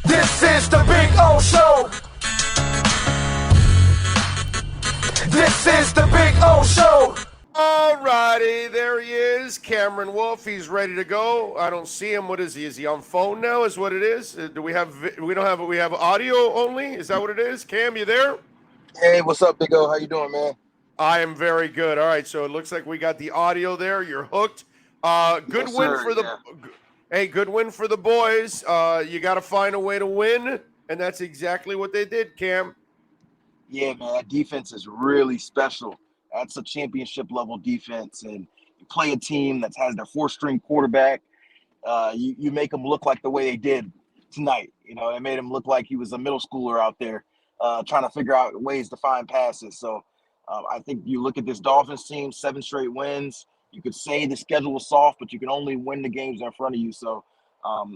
This is the Big O Show. This is the Big O Show. Alrighty, there he is, Cameron Wolfe. He's ready to go. I don't see him. What is he? Is he on phone now? Is what it is? Do we have? We don't have. We have audio only. Is that what it is? Cam, you there? Hey, what's up, Big O? How you doing, man? I am very good. All right, so it looks like we got the audio there. You're hooked. Good Yes, win sir, for the. yeah. Hey, good win for the boys. You got to find a way to win, and that's exactly what they did, Cam. Yeah, man, that defense is really special. That's a championship level defense, and you play a team that has their four-string quarterback. You make them look like the way they did tonight. You know, they made him look like he was a middle schooler out there trying to figure out ways to find passes. So I think you look at this Dolphins team, 7 straight wins. You could say the schedule was soft, but you can only win the games in front of you. So,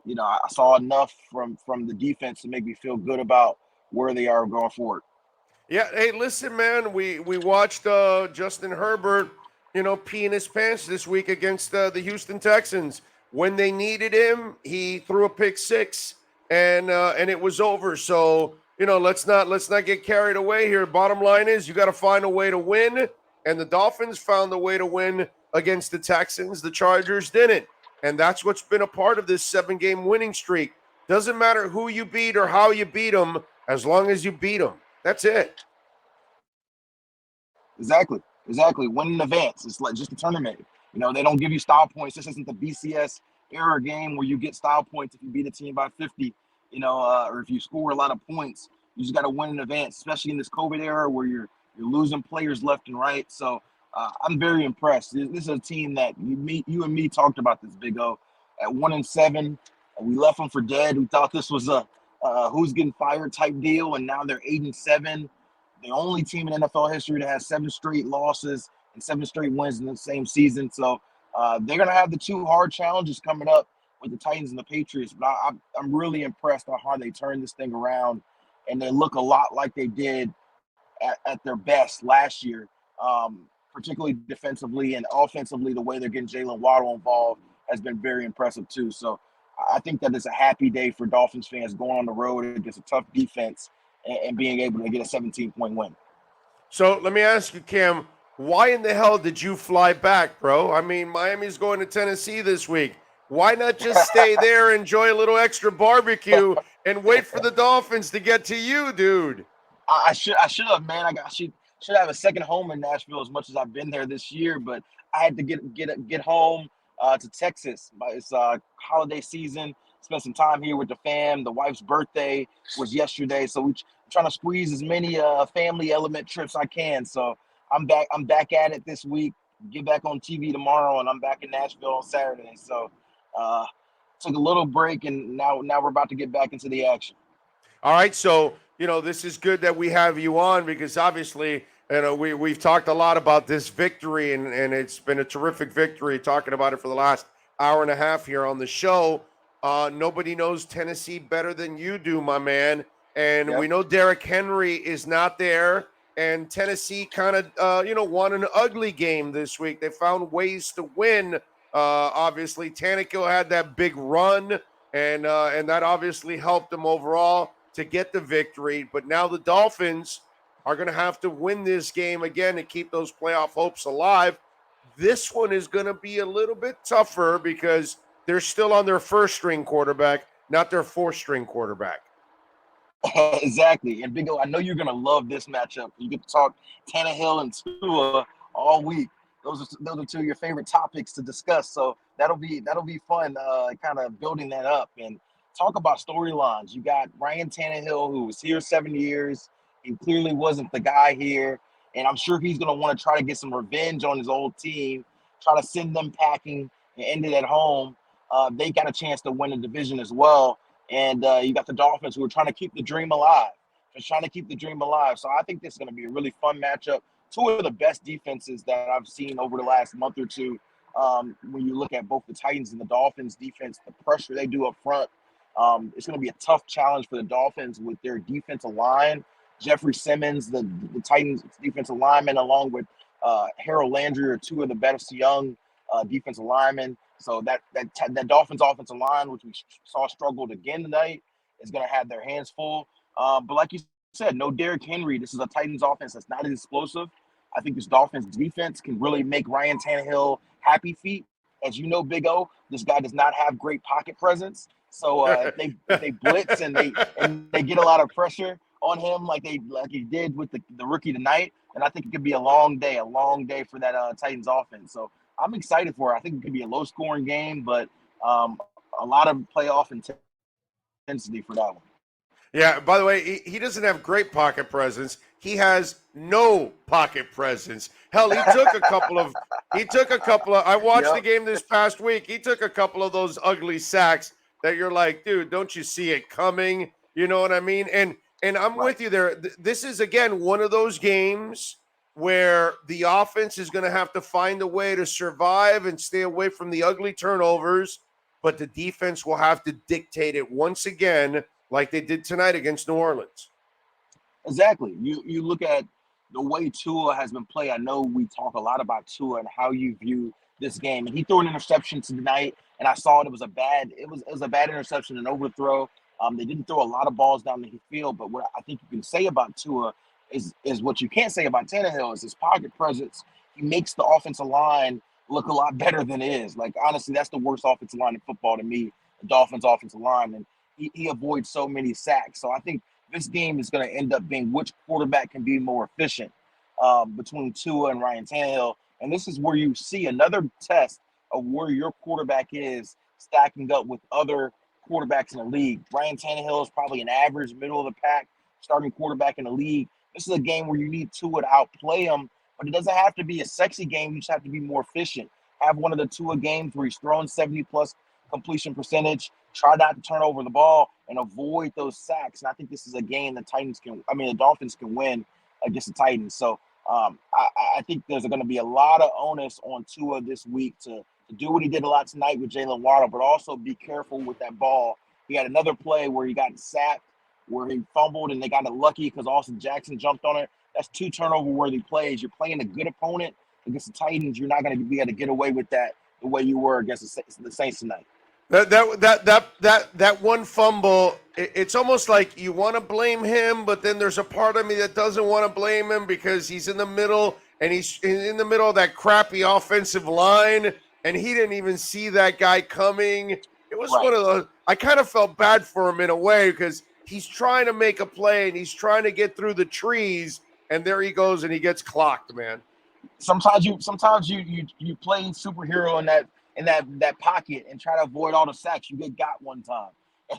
you know, I saw enough from the defense to make me feel good about where they are going forward. Yeah, hey, listen, man, we watched Justin Herbert, you know, pee in his pants this week against the Houston Texans. When they needed him, he threw a pick six, and it was over. So, you know, let's not get carried away here. Bottom line is you got to find a way to win, and the Dolphins found a way to win against the Texans. The Chargers didn't, and that's what's been a part of this 7-game winning streak. Doesn't matter who you beat or how you beat them, as long as you beat them. That's it. Exactly. Win in advance. It's like just a tournament. You know, they don't give you style points. This isn't the BCS era game where you get style points if you beat a team by 50, you know, or if you score a lot of points. You just got to win in advance, especially in this COVID era where you're losing players left and right. So I'm very impressed. This is a team that you and me talked about this, Big O, at 1-7. We left them for dead. We thought this was a who's getting fired type deal, and now they're 8-7. The only team in NFL history that has 7 straight losses and 7 straight wins in the same season. So they're going to have the 2 hard challenges coming up with the Titans and the Patriots. But I'm really impressed on how they turned this thing around, and they look a lot like they did at their best last year, particularly defensively and offensively. The way they're getting Jalen Waddle involved has been very impressive too. So I think that it's a happy day for Dolphins fans going on the road against a tough defense and being able to get a 17-point win. So let me ask you, Cam, why in the hell did you fly back, bro? I mean, Miami's going to Tennessee this week. Why not just stay there, enjoy a little extra barbecue, and wait for the Dolphins to get to you, dude? I should have, man. I should have a second home in Nashville as much as I've been there this year, but I had to get home to Texas. It's holiday season. Spent some time here with the fam. The wife's birthday was yesterday, so we're trying to squeeze as many family element trips I can. So I'm back at it this week. Get back on TV tomorrow, and I'm back in Nashville on Saturday. So took a little break, and now we're about to get back into the action. All right, so you know this is good that we have you on because obviously you know we've talked a lot about this victory, and it's been a terrific victory. Talking about it for the last hour and a half here on the show. Nobody knows Tennessee better than you do, my man. And we know Derrick Henry is not there. And Tennessee kind of, won an ugly game this week. They found ways to win. Obviously, Tannehill had that big run, and that obviously helped them overall to get the victory. But now the Dolphins are going to have to win this game again to keep those playoff hopes alive. This one is going to be a little bit tougher because they're still on their first-string quarterback, not their fourth-string quarterback. Exactly. And Big O, I know you're going to love this matchup. You get to talk Tannehill and Tua all week. Those are 2 of your favorite topics to discuss. So that'll be fun, kind of building that up. And talk about storylines. You got Ryan Tannehill, who was here 7 years. He clearly wasn't the guy here. And I'm sure he's going to want to try to get some revenge on his old team, try to send them packing and end it at home. They got a chance to win the division as well. And you got the Dolphins who are trying to keep the dream alive. So I think this is going to be a really fun matchup. 2 of the best defenses that I've seen over the last month or two. When you look at both the Titans and the Dolphins defense, the pressure they do up front, it's going to be a tough challenge for the Dolphins with their defensive line. Jeffrey Simmons, the Titans defensive lineman, along with Harold Landry, are 2 of the best young defensive linemen. So that Dolphins offensive line, which we saw struggled again tonight, is going to have their hands full. But like you said, no Derrick Henry. This is a Titans offense that's not as explosive. I think this Dolphins defense can really make Ryan Tannehill happy feet. As you know, Big O, this guy does not have great pocket presence. So if they blitz and they get a lot of pressure on him like he did with the rookie tonight, and I think it could be a long day for that Titans offense. So I'm excited for it. I think it could be a low scoring game, but a lot of playoff intensity for that one. Yeah, by the way, he doesn't have great pocket presence. He has no pocket presence. Hell, he took a couple of I watched the game this past week. He took a couple of those ugly sacks that you're like, dude, don't you see it coming? You know what I mean? And I'm with you there. This is again one of those games where the offense is going to have to find a way to survive and stay away from the ugly turnovers, but the defense will have to dictate it once again, like they did tonight against New Orleans. Exactly. You look at the way Tua has been played. I know we talk a lot about Tua and how you view this game, and he threw an interception tonight, and I saw it was a bad interception, an overthrow. They didn't throw a lot of balls down the field, but what I think you can say about Tua is what you can't say about Tannehill is his pocket presence. He makes the offensive line look a lot better than it is. Like, honestly, that's the worst offensive line in football to me, the Dolphins offensive line, and he avoids so many sacks. So I think this game is going to end up being which quarterback can be more efficient between Tua and Ryan Tannehill. And this is where you see another test of where your quarterback is stacking up with other quarterbacks in the league. Ryan Tannehill is probably an average, middle of the pack starting quarterback in the league. This is a game where you need Tua to outplay him, but it doesn't have to be a sexy game. You just have to be more efficient. Have one of the Tua games where he's throwing 70-plus completion percentage, try not to turn over the ball, and avoid those sacks. And I think this is a game the Dolphins can win against the Titans. So I think there's going to be a lot of onus on Tua this week to do what he did a lot tonight with Jalen Waddle, but also be careful with that ball. He had another play where he got sacked, where he fumbled, and they got lucky because Austin Jackson jumped on it. That's 2 turnover-worthy plays. You're playing a good opponent against the Titans. You're not going to be able to get away with that the way you were against the Saints tonight. That one fumble, it's almost like you want to blame him, but then there's a part of me that doesn't want to blame him because he's in the middle, and he's in the middle of that crappy offensive line, and he didn't even see that guy coming. It was one of those. I kind of felt bad for him in a way because he's trying to make a play and he's trying to get through the trees, and there he goes and he gets clocked, man. Sometimes you play superhero in that pocket and try to avoid all the sacks. You get got one time,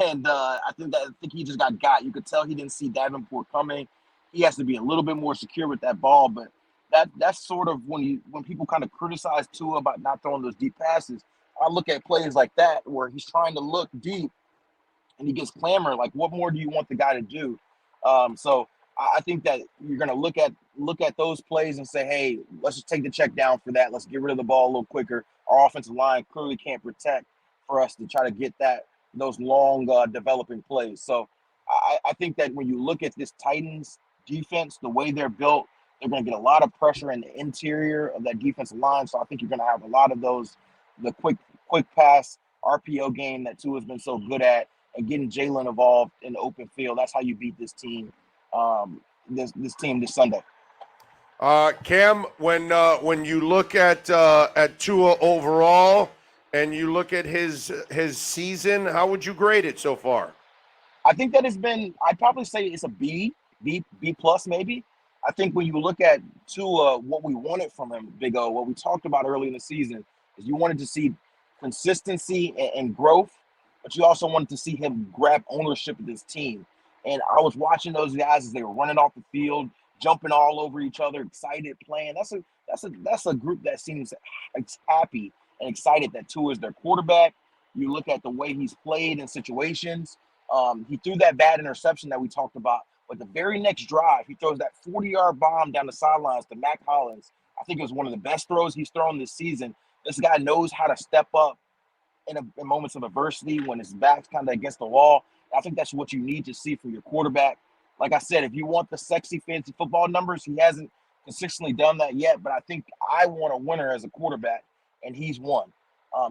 and I think he just got. You could tell he didn't see Davenport coming. He has to be a little bit more secure with that ball, but that's sort of when people kind of criticize Tua about not throwing those deep passes. I look at plays like that where he's trying to look deep and he gets clamor. Like, what more do you want the guy to do? So I think that you're going to look at those plays and say, hey, let's just take the check down for that. Let's get rid of the ball a little quicker. Our offensive line clearly can't protect for us to try to get those long developing plays. So I think that when you look at this Titans defense, the way they're built, they're going to get a lot of pressure in the interior of that defensive line. So I think you're going to have a lot of the quick pass RPO game that Tua has been so good at, and getting Jalen involved in the open field. That's how you beat this team. This team this Sunday. Cam, when you look at Tua overall and you look at his season, how would you grade it so far? I think that I'd probably say it's a B plus maybe. I think when you look at Tua, what we wanted from him, Big O, what we talked about early in the season is you wanted to see consistency and growth, but you also wanted to see him grab ownership of this team. And I was watching those guys as they were running off the field, jumping all over each other, excited, playing. That's a group that seems happy and excited that Tua is their quarterback. You look at the way he's played in situations. He threw that bad interception that we talked about, but the very next drive, he throws that 40-yard bomb down the sidelines to Mac Hollins. I think it was one of the best throws he's thrown this season. This guy knows how to step up in moments of adversity when his back's kind of against the wall. I think that's what you need to see from your quarterback. Like I said, if you want the sexy fancy football numbers, he hasn't consistently done that yet, but I think I want a winner as a quarterback, and he's won.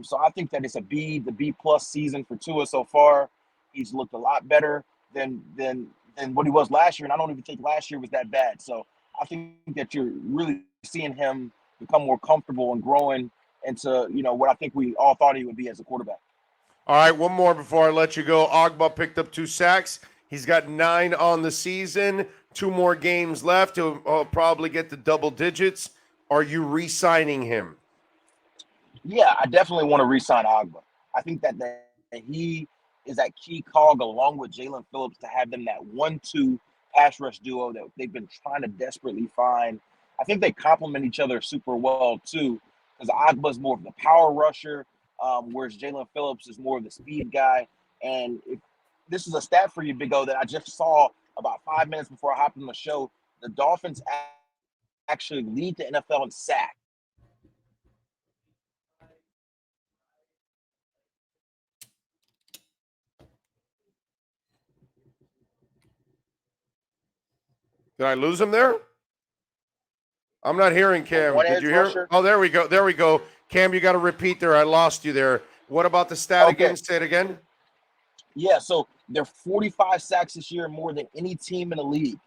So I think that it's the B plus season for Tua so far. He's looked a lot better than what he was last year, and I don't even think last year was that bad. So I think that you're really seeing him become more comfortable and growing into, what I think we all thought he would be as a quarterback. All right, one more before I let you go. Ogba picked up 2 sacks. He's got 9 on the season. 2 more games left. He'll probably get to double digits. Are you re-signing him? Yeah, I definitely want to re-sign Ogba. I think that he is that key cog along with Jalen Phillips to have them that 1-2 pass rush duo that they've been trying to desperately find. I think they complement each other super well too, because Ogba's more of the power rusher, whereas Jalen Phillips is more of the speed guy. And this is a stat for you, Big O, that I just saw about 5 minutes before I hopped on the show. The Dolphins actually lead the NFL in sacks. Did I lose him there? I'm not hearing Cam. One Did edge you hear? rusher. Oh, there we go. There we go. Cam, you got to repeat there. I lost you there. What about the stat Okay. again? Say it again. Yeah, so they're 45 sacks this year, more than any team in the league.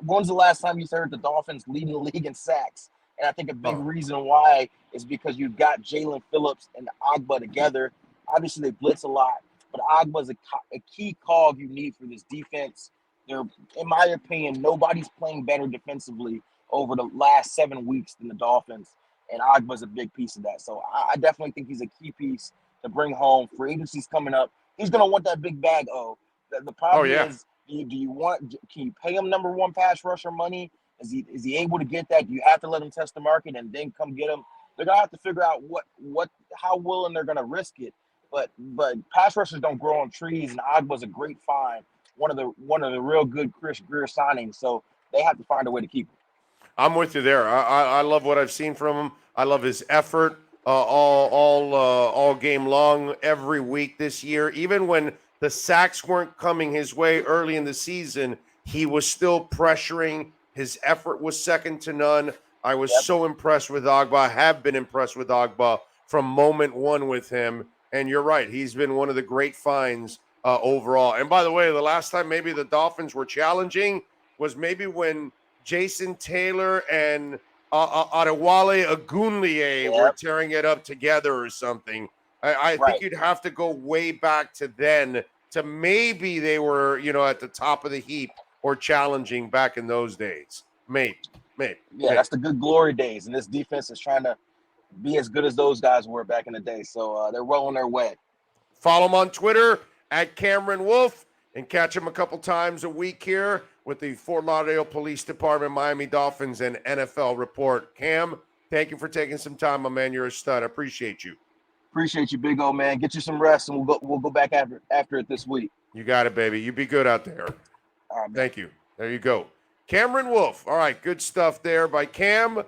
When's the last time you heard the Dolphins leading the league in sacks? And I think a big reason why is because you've got Jalen Phillips and Ogba together. Obviously, they blitz a lot, but Ogba's a key cog you need for this defense. They're, in my opinion, nobody's playing better defensively over the last 7 weeks than the Dolphins, and Ogba's a big piece of that. So I definitely think he's a key piece to bring home. Free agency's coming up. He's going to want that big bag. The problem is, can you pay him number 1 pass rusher money? Is he able to get that? Do you have to let him test the market and then come get him? They're going to have to figure out how willing they're going to risk it. But pass rushers don't grow on trees, and Ogba's a great find. One of the real good Chris Greer signings. So they have to find a way to keep him. I'm with you there. I love what I've seen from him. I love his effort all game long, every week this year. Even when the sacks weren't coming his way early in the season, he was still pressuring. His effort was second to none. I was so impressed with Ogba. I have been impressed with Ogba from moment one with him. And you're right. He's been one of the great finds overall. And by the way, the last time maybe the Dolphins were challenging was maybe when Jason Taylor and Adewale Ogunleye were tearing it up together or something. I think you'd have to go way back to then to maybe they were, at the top of the heap or challenging back in those days. Maybe. Yeah, that's the good glory days. And this defense is trying to be as good as those guys were back in the day. So they're well on their way. Follow him on Twitter at Cameron Wolfe and catch him a couple times a week here with the Fort Lauderdale Police Department, Miami Dolphins, and NFL Report. Cam, thank you for taking some time, my man. You're a stud. I appreciate you. Appreciate you, Big O, man. Get you some rest, and we'll go back after it this week. You got it, baby. You be good out there. All right, thank you. There you go. Cameron Wolfe. All right, good stuff there by Cam.